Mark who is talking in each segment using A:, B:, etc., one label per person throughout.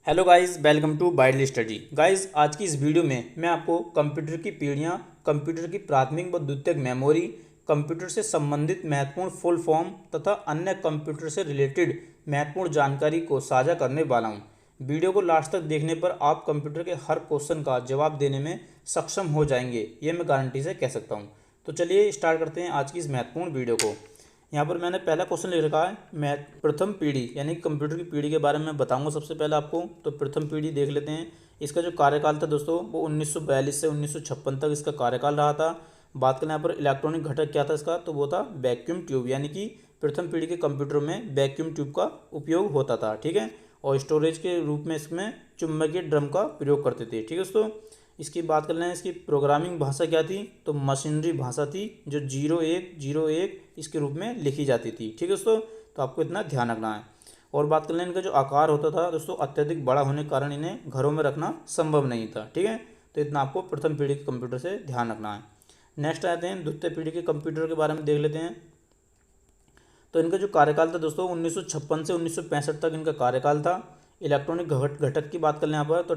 A: Hello guys, welcome to Bidal study. Guys, आज की इस वीडियो में मैं आपको कंप्यूटर की पीढ़ियाँ, कंप्यूटर की प्राथमिक व द्वितीयक मेमोरी, कंप्यूटर से संबंधित महत्वपूर्ण फुल फॉर्म तथा अन्य कंप्यूटर से रिलेटेड महत्वपूर्ण जानकारी को साझा करने वाला हूँ। वीडियो को लास्ट तक देखने पर आप कंप्यूटर के हर क्वेश्चन का जवाब देने में सक्षम हो जाएंगे, ये मैं गारंटी से कह सकता हूँ। तो चलिए स्टार्ट करते हैं आज की इस महत्वपूर्ण वीडियो को। यहाँ पर मैंने पहला क्वेश्चन लिख रखा है मैथ प्रथम पीढ़ी यानी कंप्यूटर की पीढ़ी के बारे में बताऊंगा सबसे पहले आपको। तो प्रथम पीढ़ी देख लेते हैं। इसका जो कार्यकाल था दोस्तों वो 1942 से 1956 तक इसका कार्यकाल रहा था। बात करें यहाँ पर इलेक्ट्रॉनिक घटक क्या था इसका, तो वो था वैक्यूम ट्यूब, यानी कि प्रथम पीढ़ी के कंप्यूटर में वैक्यूम ट्यूब का उपयोग होता था। ठीक है, और स्टोरेज के रूप में इसमें चुंबकीय ड्रम का प्रयोग करते थे। ठीक है दोस्तों, इसकी बात कर लें इसकी प्रोग्रामिंग भाषा क्या थी, तो मशीनरी भाषा थी जो 0101 इसके रूप में लिखी जाती थी। ठीक है दोस्तों, तो आपको इतना ध्यान रखना है। और बात कर लें इनका जो आकार होता था दोस्तों, अत्यधिक बड़ा होने के कारण इन्हें घरों में रखना संभव नहीं था। ठीक है, तो इतना आपको प्रथम पीढ़ी के कंप्यूटर से ध्यान रखना है। नेक्स्ट आते हैं द्वितीय पीढ़ी के कंप्यूटर के बारे में देख लेते हैं। तो इनका जो कार्यकाल था दोस्तों 1956 से 1965 तक इनका कार्यकाल था। इलेक्ट्रॉनिक घटक की बात कर लें यहाँ पर, तो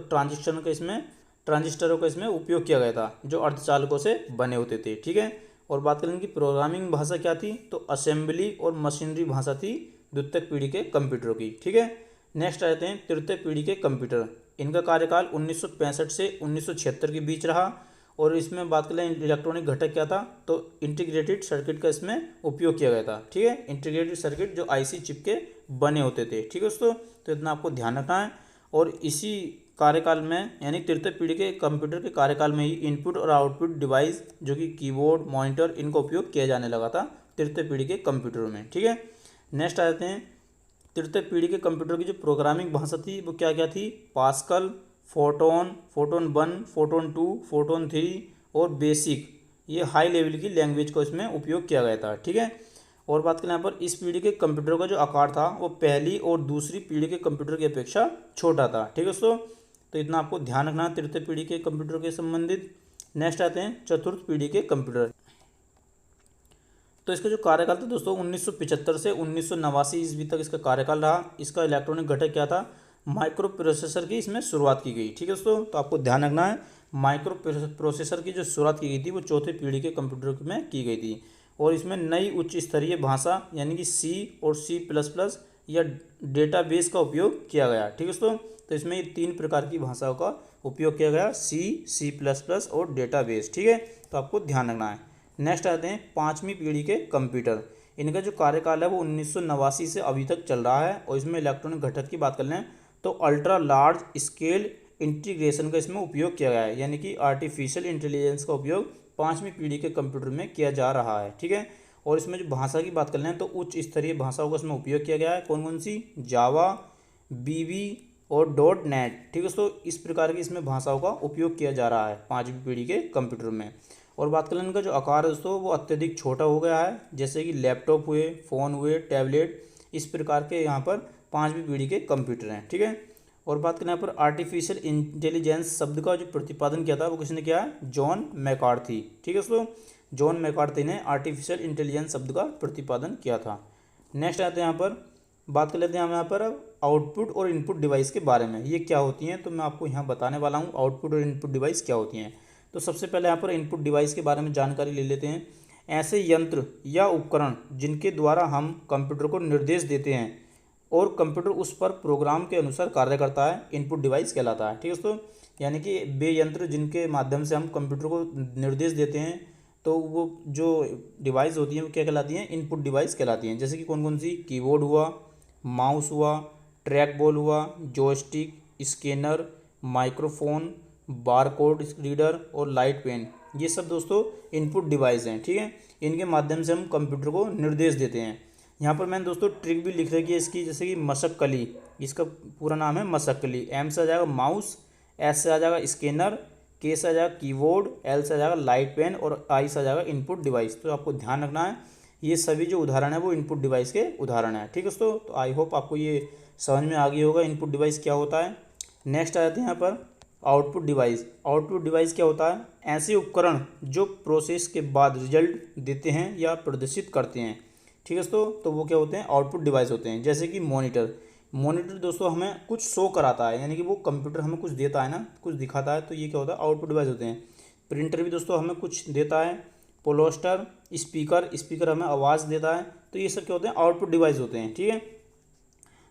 A: ट्रांजिस्टरों का इसमें उपयोग किया गया था जो अर्धचालकों से बने होते थे। ठीक है, और बात करें इनकी प्रोग्रामिंग भाषा क्या थी, तो असेंबली और मशीनरी भाषा थी द्वितीय पीढ़ी के कंप्यूटरों की। ठीक है, नेक्स्ट आते हैं तृतीय पीढ़ी के कंप्यूटर। इनका कार्यकाल 1965 से 1976 के बीच रहा। और इसमें बात करें इलेक्ट्रॉनिक घटक क्या था, तो इंटीग्रेटेड सर्किट का इसमें उपयोग किया गया था। ठीक है, इंटीग्रेटेड सर्किट जो आईसी चिप के बने होते थे। ठीक है दोस्तों, तो इतना आपको ध्यान रखना है। और इसी कार्यकाल में यानी तृतीय पीढ़ी के कंप्यूटर के कार्यकाल में ही इनपुट और आउटपुट डिवाइस जो कि कीबोर्ड, मॉनिटर, इनका उपयोग किया जाने लगा था तृतीय पीढ़ी के कंप्यूटरों में। ठीक है, नेक्स्ट आ जाते हैं तृतीय पीढ़ी के कंप्यूटर की जो प्रोग्रामिंग भाषा थी वो क्या क्या थी, pascal, photon, photon 1, photon 2, photon 3 और बेसिक, ये हाई लेवल की लैंग्वेज को इसमें उपयोग किया गया था। ठीक है, और बात करें यहाँ पर इस पीढ़ी के कंप्यूटर का जो आकार था वो पहली और दूसरी पीढ़ी के कंप्यूटर की अपेक्षा छोटा था। ठीक है दोस्तों, तो इतना आपको ध्यान रखना है तृतीय पीढ़ी के कंप्यूटर के संबंधित। नेक्स्ट आते हैं चतुर्थ पीढ़ी के कंप्यूटर। तो इसका जो कार्यकाल था दोस्तों 1975 से 1989 ईस्वी तक इसका कार्यकाल रहा। इसका इलेक्ट्रॉनिक घटक क्या था, माइक्रो प्रोसेसर की इसमें शुरुआत की गई। ठीक है दोस्तों, तो आपको ध्यान रखना है माइक्रो प्रोसेसर की जो शुरुआत की गई थी वो चौथी पीढ़ी के कंप्यूटर में की गई थी। और इसमें नई उच्च स्तरीय भाषा यानी कि सी और C++ या डेटाबेस का उपयोग किया गया। ठीक है दोस्तों, तो इसमें ये 3 प्रकार की भाषाओं का उपयोग किया गया, C++ और डेटाबेस। ठीक है, तो आपको ध्यान रखना है। नेक्स्ट आते हैं पाँचवीं पीढ़ी के कंप्यूटर। इनका जो कार्यकाल है वो 1989 से अभी तक चल रहा है। और इसमें इलेक्ट्रॉनिक घटक की बात कर लें तो अल्ट्रा लार्ज स्केल इंटीग्रेशन का इसमें उपयोग किया गया है, यानी कि आर्टिफिशियल इंटेलिजेंस का उपयोग पाँचवीं पीढ़ी के कंप्यूटर में किया जा रहा है। ठीक है, और इसमें जो भाषा की बात कर लें तो उच्च स्तरीय भाषाओं का इसमें उपयोग किया गया है। कौन कौन सी, जावा, बीबी और .NET। ठीक है दोस्तों, इस प्रकार की इसमें भाषाओं का उपयोग किया जा रहा है पाँचवीं पीढ़ी के कंप्यूटर में। और बात कर लें इनका जो आकार है दोस्तों वो अत्यधिक छोटा हो गया है, जैसे कि लैपटॉप हुए, फ़ोन हुए, टैबलेट, इस प्रकार के यहाँ पर पाँचवीं पीढ़ी के कंप्यूटर हैं। ठीक है, और बात करें यहाँ पर आर्टिफिशियल इंटेलिजेंस शब्द का जो प्रतिपादन किया था वो किसने किया है, जॉन मैकार्थी। ठीक है दोस्तों, जॉन मैकार्थी ने आर्टिफिशियल इंटेलिजेंस शब्द का प्रतिपादन किया था। नेक्स्ट आते हैं यहाँ पर बात कर लेते हैं हम यहाँ पर आउटपुट और इनपुट डिवाइस के बारे में, ये क्या होती हैं। तो मैं आपको यहाँ बताने वाला हूँ आउटपुट और इनपुट डिवाइस क्या होती हैं। तो सबसे पहले यहाँ पर इनपुट डिवाइस के बारे में जानकारी ले लेते हैं। ऐसे यंत्र या उपकरण जिनके द्वारा हम कंप्यूटर को निर्देश देते हैं और कंप्यूटर उस पर प्रोग्राम के अनुसार कार्य करता है, इनपुट डिवाइस कहलाता है। ठीक है दोस्तों, यानी कि वे यंत्र जिनके माध्यम से हम कंप्यूटर को निर्देश देते हैं तो वो जो डिवाइस होती हैं वो क्या कहलाती हैं, इनपुट डिवाइस कहलाती हैं। जैसे कि कौन कौन सी, कीबोर्ड हुआ, माउस हुआ, ट्रैक बॉल हुआ, joystick, scanner, microphone, barcode reader और लाइट पेन, ये सब दोस्तों इनपुट डिवाइस हैं। ठीक है, इनके माध्यम से हम कंप्यूटर को निर्देश देते हैं। यहाँ पर मैंने दोस्तों ट्रिक भी लिख रखी है इसकी, जैसे कि मशक्कली, इसका पूरा नाम है मशक्कली। M से आ जाएगा माउस, S से आ जाएगा स्कैनर, K से आ जाएगा कीबोर्ड, L से आ जाएगा लाइट पेन और I से आ जाएगा इनपुट डिवाइस। तो आपको ध्यान रखना है ये सभी जो उदाहरण है वो इनपुट डिवाइस के उदाहरण है। ठीक है दोस्तों, तो आई होप आपको ये समझ में आ गया होगा इनपुट डिवाइस क्या होता है। नेक्स्ट आ जाते हैं यहाँ पर आउटपुट डिवाइस। आउटपुट डिवाइस क्या होता है, ऐसे उपकरण जो प्रोसेस के बाद रिजल्ट देते हैं या प्रदर्शित करते हैं। ठीक है दोस्तों, तो वो क्या होते हैं, आउटपुट डिवाइस होते हैं। जैसे कि मॉनिटर, मॉनिटर दोस्तों हमें कुछ शो कराता है, यानी कि वो कंप्यूटर हमें कुछ देता है ना, कुछ दिखाता है, तो ये क्या होता है, आउटपुट डिवाइस होते हैं। प्रिंटर भी दोस्तों हमें कुछ देता है। पोस्टर, स्पीकर हमें आवाज़ देता है। तो ये सब क्या होते हैं, आउटपुट डिवाइस होते हैं। ठीक है,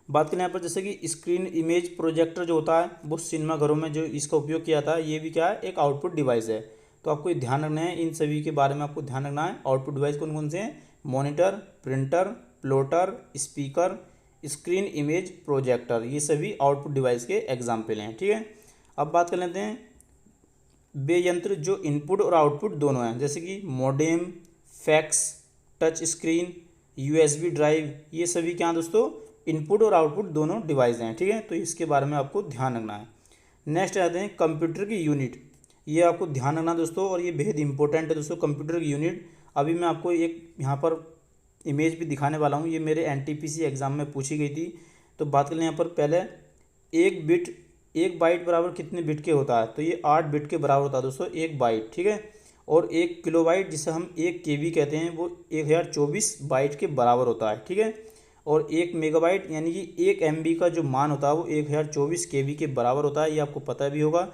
A: बात करें यहाँ पर जैसे कि स्क्रीन इमेज प्रोजेक्टर जो होता है वो सिनेमा घरों में जो इसका उपयोग किया जाता है, ये भी क्या है, एक आउटपुट डिवाइस है। तो आपको ये ध्यान रखना है, इन सभी के बारे में आपको ध्यान रखना है। आउटपुट डिवाइस कौन कौन से हैं, monitor, printer, plotter, speaker, screen image projector, ये सभी आउटपुट डिवाइस के एग्जाम्पल हैं। ठीक है, अब बात कर लेते हैं वे यंत्र जो इनपुट और आउटपुट दोनों हैं, जैसे कि modem, fax, touch screen, USB drive, ये सभी क्या हैं दोस्तों, इनपुट और आउटपुट दोनों डिवाइस हैं। ठीक है, तो इसके बारे में आपको ध्यान रखना है। नेक्स्ट आते हैं कंप्यूटर की यूनिट, ये आपको ध्यान रखना दोस्तों, और ये बेहद इंपॉर्टेंट है दोस्तों, कंप्यूटर की यूनिट। अभी मैं आपको एक यहाँ पर इमेज भी दिखाने वाला हूँ, ये मेरे एनटीपीसी एग्जाम में पूछी गई थी। तो बात कर लें यहाँ पर पहले, एक बाइट बराबर कितने बिट के होता है, तो ये 8 बिट के बराबर होता है दोस्तों, एक बाइट। ठीक है, और 1 किलोबाइट जिसे हम 1 KB कहते हैं, वो 1024 बाइट के बराबर होता है। ठीक है, और 1 मेगाबाइट यानी कि 1 MB का जो मान होता है वो 1024 KB के बराबर होता है, ये आपको पता भी होगा।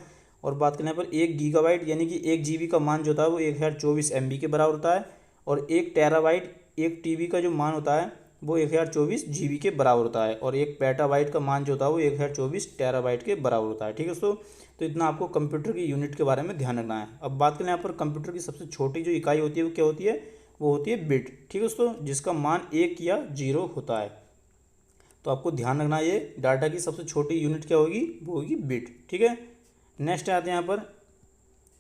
A: और बात करने पर 1 गीगाबाइट यानी कि 1 GB का मान जो होता है वो 1024 MB के बराबर होता है। और 1 टेराबाइट 1 TB का जो मान होता है वो 1024 GB के बराबर होता है। और 1 पेटाबाइट का मान जो होता है वो 1024 टेराबाइट के बराबर होता है। ठीक है दोस्तों, तो इतना आपको कंप्यूटर की यूनिट के बारे में ध्यान रखना है। अब बात करें यहाँ पर कंप्यूटर की सबसे छोटी जो इकाई होती है वो क्या होती है, वो होती है बिट। ठीक है दोस्तों, जिसका मान 1 या 0 होता है। तो आपको ध्यान रखना है, ये डाटा की सबसे छोटी यूनिट क्या होगी, वो होगी बिट। ठीक है, नेक्स्ट आते हैं यहाँ पर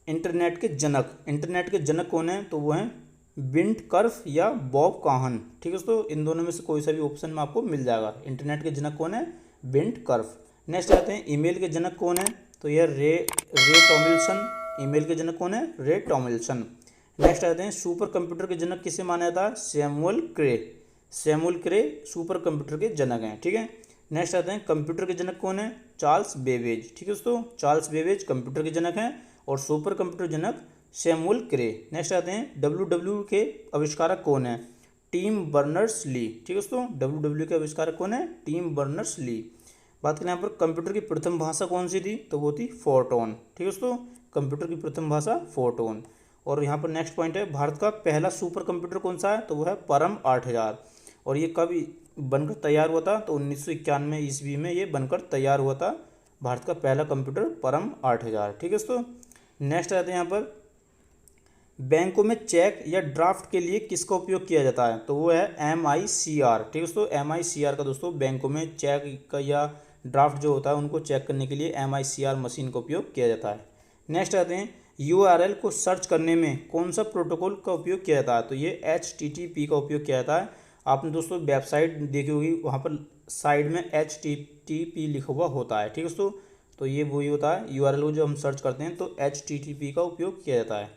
A: इंटरनेट के जनक। इंटरनेट के जनक कौन है, तो वो हैं बिंट कर्फ या बॉब काहन। ठीक है दोस्तों, इन दोनों में से कोई सा भी ऑप्शन में आपको मिल जाएगा। इंटरनेट के जनक कौन है, बिंट कर्फ। नेक्स्ट आते हैं ईमेल के जनक कौन है, तो यह रे टॉमिल्सन। ईमेल के जनक कौन है, रे टॉमिल्सन। नेक्स्ट आते हैं सुपर कंप्यूटर के जनक किसे माना जाता है, सैमुअल क्रे। सैमुअल क्रे सुपर कंप्यूटर के जनक हैं। ठीक है, नेक्स्ट आते हैं कंप्यूटर के जनक कौन है, चार्ल्स बेबेज। ठीक है दोस्तों, चार्ल्स बेबेज कंप्यूटर के जनक हैं, और सुपर कंप्यूटर जनक सैमुअल क्रे। नेक्स्ट आते हैं WW के आविष्कारक कौन है, टिम बर्नर्स ली। ठीक है दोस्तों, WW के आविष्कारक कौन है, टिम बर्नर्स ली। बात करें यहाँ पर कंप्यूटर की प्रथम भाषा कौन सी थी, तो वो थी फोर्टोन। ठीक है दोस्तों, कंप्यूटर की प्रथम भाषा फोर्टोन। और यहाँ पर नेक्स्ट पॉइंट है, भारत का पहला सुपर कंप्यूटर कौन सा है, तो वो है परम 8000। और ये कब बनकर तैयार हुआ था, तो 1991 ईस्वी में ये बनकर तैयार हुआ था, भारत का पहला कंप्यूटर परम 8000। ठीक है दोस्तों, नेक्स्ट आते हैं यहाँ पर बैंकों में चेक या ड्राफ्ट के लिए किसका उपयोग किया जाता है, तो वो है MICR। ठीक है दोस्तों, MICR का दोस्तों बैंकों में चेक का या ड्राफ्ट जो होता है उनको चेक करने के लिए MICR मशीन का उपयोग किया जाता है। नेक्स्ट आते हैं URL को सर्च करने में कौन सा प्रोटोकॉल का उपयोग किया जाता है, तो ये HTTP का उपयोग किया जाता है। आपने दोस्तों वेबसाइट देखी होगी, वहाँ पर साइड में HTTP लिखा हुआ होता है। ठीक है दोस्तों, तो ये वही होता है, URL को जो हम सर्च करते हैं तो HTTP का उपयोग किया जाता है।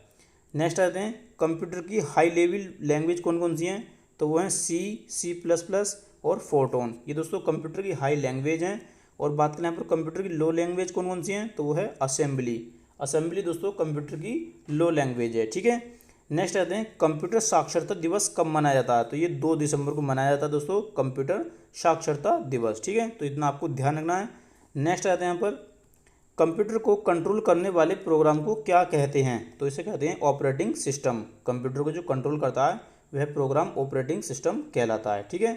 A: नेक्स्ट आते हैं कंप्यूटर की हाई लेवल लैंग्वेज कौन कौन सी हैं, तो वो हैं C++ और फोर्टोन। ये दोस्तों कंप्यूटर की हाई लैंग्वेज हैं। और बात करें यहाँ पर कंप्यूटर की लो लैंग्वेज कौन कौन सी हैं, तो वो है असेंबली दोस्तों कंप्यूटर की लो लैंग्वेज है। ठीक है, नेक्स्ट आते हैं कंप्यूटर साक्षरता दिवस कब मनाया जाता है, तो ये 2 दिसंबर को मनाया जाता है दोस्तों, कंप्यूटर साक्षरता दिवस। ठीक है, तो इतना आपको ध्यान रखना है। नेक्स्ट आते हैं यहाँ पर कंप्यूटर को कंट्रोल करने वाले प्रोग्राम को क्या कहते हैं, तो इसे कहते हैं ऑपरेटिंग सिस्टम। कंप्यूटर को जो कंट्रोल करता है वह प्रोग्राम ऑपरेटिंग सिस्टम कहलाता है। ठीक है,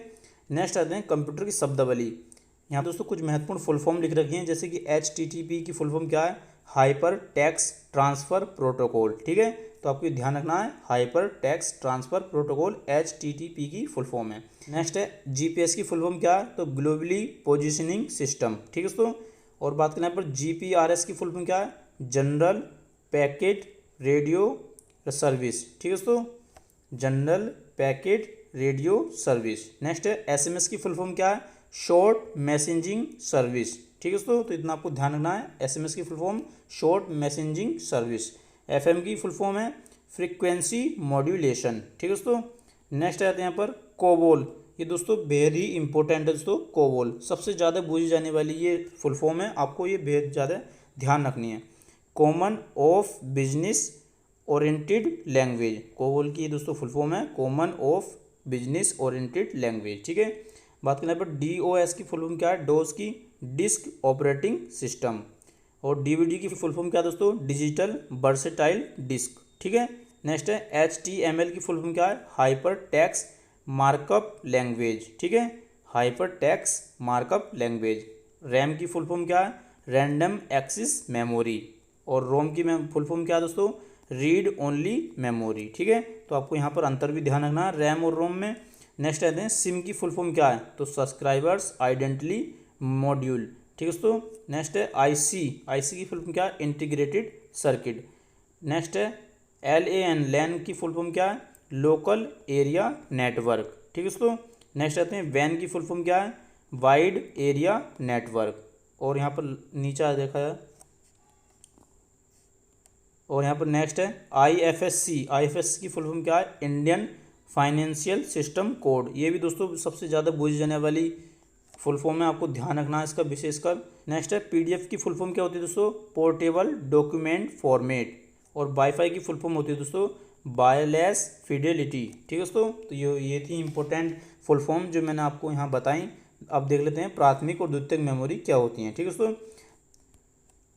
A: नेक्स्ट आते हैं कंप्यूटर की शब्दावली। यहाँ दोस्तों कुछ महत्वपूर्ण फुल फॉर्म लिख रखी हैं, जैसे कि HTTP की फुल फॉर्म क्या है, हाइपर टेक्स्ट ट्रांसफ़र प्रोटोकॉल। ठीक है, तो आपको ध्यान रखना है, hyper text transfer protocol HTTP की फुल फॉर्म है। नेक्स्ट है GPS की फुल फॉर्म क्या है, तो ग्लोबली पोजिशनिंग सिस्टम। ठीक है दोस्तों, और बात करने पर GPRS की फुल फॉर्म क्या है, जनरल पैकेट रेडियो सर्विस। ठीक है दोस्तों, general packet radio service. Next है SMS की फुल फॉर्म क्या है, शॉर्ट मैसेजिंग सर्विस। ठीक है दोस्तों, तो इतना आपको ध्यान रखना है, SMS की full form short messaging service. FM की फुल फॉर्म है फ्रीक्वेंसी मॉड्यूलेशन। ठीक है दोस्तों, नेक्स्ट आते हैं यहाँ पर कोबोल। ये दोस्तों बेहद ही इंपॉर्टेंट है दोस्तों, कोबोल सबसे ज़्यादा पूछी जाने वाली ये फुल फॉर्म है, आपको ये बेहद ज़्यादा ध्यान रखनी है। Common of business oriented language, COBOL की दोस्तों फुल फॉर्म है common of business oriented language. ठीक है, बात करें यहाँ पर DOS की फुल फॉर्म क्या है, डोस की डिस्क ऑपरेटिंग सिस्टम। और DVD की फुल फॉर्म क्या है दोस्तों, डिजिटल वर्सेटाइल डिस्क। ठीक है। नेक्स्ट है HTML की फुल फॉर्म क्या है, हाइपर टेक्स्ट मार्कअप लैंग्वेज। ठीक है, hyper text markup language. RAM की फुल फॉर्म क्या है, रैंडम एक्सेस मेमोरी। और रोम की फुल फॉर्म क्या है दोस्तों, रीड ओनली मेमोरी। ठीक है, तो आपको यहाँ पर अंतर भी ध्यान रखना है रैम और रोम में। नेक्स्ट आते हैं सिम की फुल फॉर्म क्या है, तो सब्सक्राइबर्स आइडेंटिटी मॉड्यूल। ठीक है दोस्तों। नेक्स्ट है आईसी की फुल फॉर्म क्या है, इंटीग्रेटेड सर्किट। नेक्स्ट है LAN लैन की फुल फॉर्म क्या है, लोकल एरिया नेटवर्क। ठीक है दोस्तों। नेक्स्ट आते हैं वैन की फुल फॉर्म क्या है, वाइड एरिया नेटवर्क। और यहाँ पर नीचे देखा है, और यहाँ पर नेक्स्ट है IFSC की फुल फॉर्म क्या है, इंडियन फाइनेंशियल सिस्टम कोड। ये भी दोस्तों सबसे ज़्यादा पूछी जाने वाली फुल फॉर्म है, आपको ध्यान रखना है इसका विशेषकर। नेक्स्ट है PDF की फुल फॉर्म क्या होती है दोस्तों, पोर्टेबल डॉक्यूमेंट फॉर्मेट। और वाईफाई की फुल फॉर्म होती है दोस्तों, वायरलेस फिडेलिटी। ठीक है दोस्तों, तो ये थी इंपॉर्टेंट फुल फॉर्म जो मैंने आपको यहाँ बताई। अब देख लेते हैं प्राथमिक और द्वितीयक मेमोरी क्या होती हैं। ठीक है दोस्तों।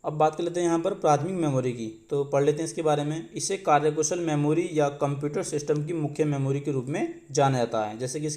A: अब बात कर लेते हैं यहाँ पर प्राथमिक मेमोरी की, तो पढ़ लेते हैं इसके बारे में। इसे कार्यकुशल मेमोरी या कंप्यूटर सिस्टम की मुख्य मेमोरी के रूप में जाना जाता है। जैसे कि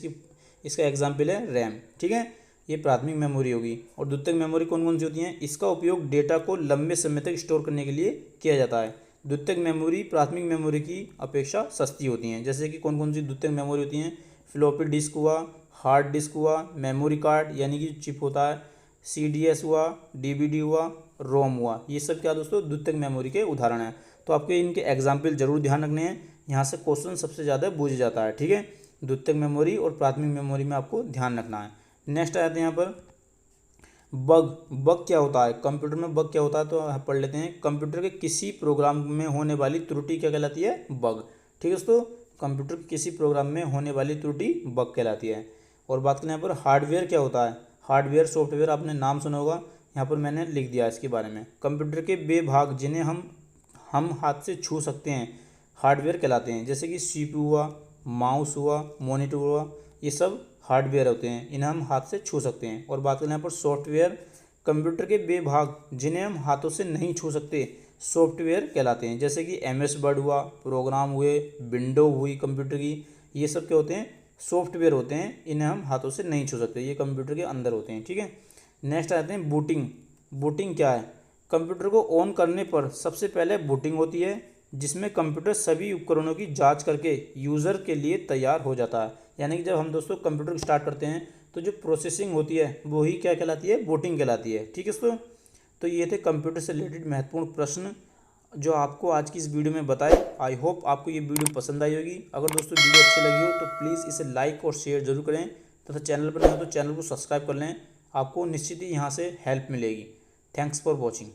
A: इसका एग्जाम्पल है रैम। ठीक है, ये प्राथमिक मेमोरी होगी। और द्वितीयक मेमोरी कौन कौन सी होती हैं, इसका उपयोग डेटा को लंबे समय तक स्टोर करने के लिए किया जाता है। द्वितीयक मेमोरी प्राथमिक मेमोरी की अपेक्षा सस्ती होती हैं। जैसे कि कौन कौन सी द्वितीयक मेमोरी होती हैं, फ्लॉपी डिस्क हुआ, हार्ड डिस्क हुआ, मेमोरी कार्ड यानी कि चिप होता है, CDS हुआ, DVD हुआ, रोम हुआ। ये सब क्या दोस्तों द्वितीयक मेमोरी के उदाहरण हैं। तो आपके इनके एग्जाम्पल जरूर ध्यान रखने हैं, यहाँ से क्वेश्चन सबसे ज़्यादा पूछा जाता है। ठीक है, द्वितीयक मेमोरी और प्राथमिक मेमोरी में आपको ध्यान रखना है। नेक्स्ट आते हैं यहाँ पर बग क्या होता है, कंप्यूटर में बग क्या होता है, तो पढ़ लेते हैं। कंप्यूटर के किसी प्रोग्राम में होने वाली त्रुटि क्या कहलाती है, बग। ठीक है दोस्तों, कंप्यूटर के किसी प्रोग्राम में होने वाली त्रुटि बग कहलाती है। और बात करें यहाँ पर हार्डवेयर क्या होता है, हार्डवेयर सॉफ्टवेयर आपने नाम सुना होगा, यहाँ पर मैंने लिख दिया इसके बारे में। कंप्यूटर के वे भाग जिन्हें हम हाथ से छू सकते हैं हार्डवेयर कहलाते हैं। जैसे कि CPU हुआ, माउस हुआ, मॉनिटर हुआ, ये सब हार्डवेयर होते हैं, इन्हें हम हाथ से छू सकते हैं। और बात करें यहाँ पर सॉफ्टवेयर, कंप्यूटर के वे भाग जिन्हें हम हाथों से नहीं छू सकते सॉफ्टवेयर कहलाते हैं। जैसे कि MS वर्ड हुआ, प्रोग्राम हुए, विंडो हुई कंप्यूटर की, ये सब क्या होते हैं, सॉफ्टवेयर होते हैं, इन्हें हम हाथों से नहीं छू सकते, ये कंप्यूटर के अंदर होते हैं। ठीक है। नेक्स्ट आते हैं बूटिंग क्या है, कंप्यूटर को ऑन करने पर सबसे पहले बूटिंग होती है, जिसमें कंप्यूटर सभी उपकरणों की जांच करके यूज़र के लिए तैयार हो जाता है। यानी कि जब हम दोस्तों कंप्यूटर स्टार्ट करते हैं तो जो प्रोसेसिंग होती है वही क्या कहलाती है, बूटिंग कहलाती है। ठीक है दोस्तों, तो ये थे कंप्यूटर से रिलेटेड महत्वपूर्ण प्रश्न जो आपको आज की इस वीडियो में बताए। आई होप आपको ये वीडियो पसंद आई होगी। अगर दोस्तों वीडियो अच्छी लगी हो तो प्लीज़ इसे लाइक और शेयर जरूर करें, तथा चैनल पर नहीं हो तो चैनल को सब्सक्राइब कर लें, आपको निश्चित ही यहाँ से हेल्प मिलेगी। Thanks for watching.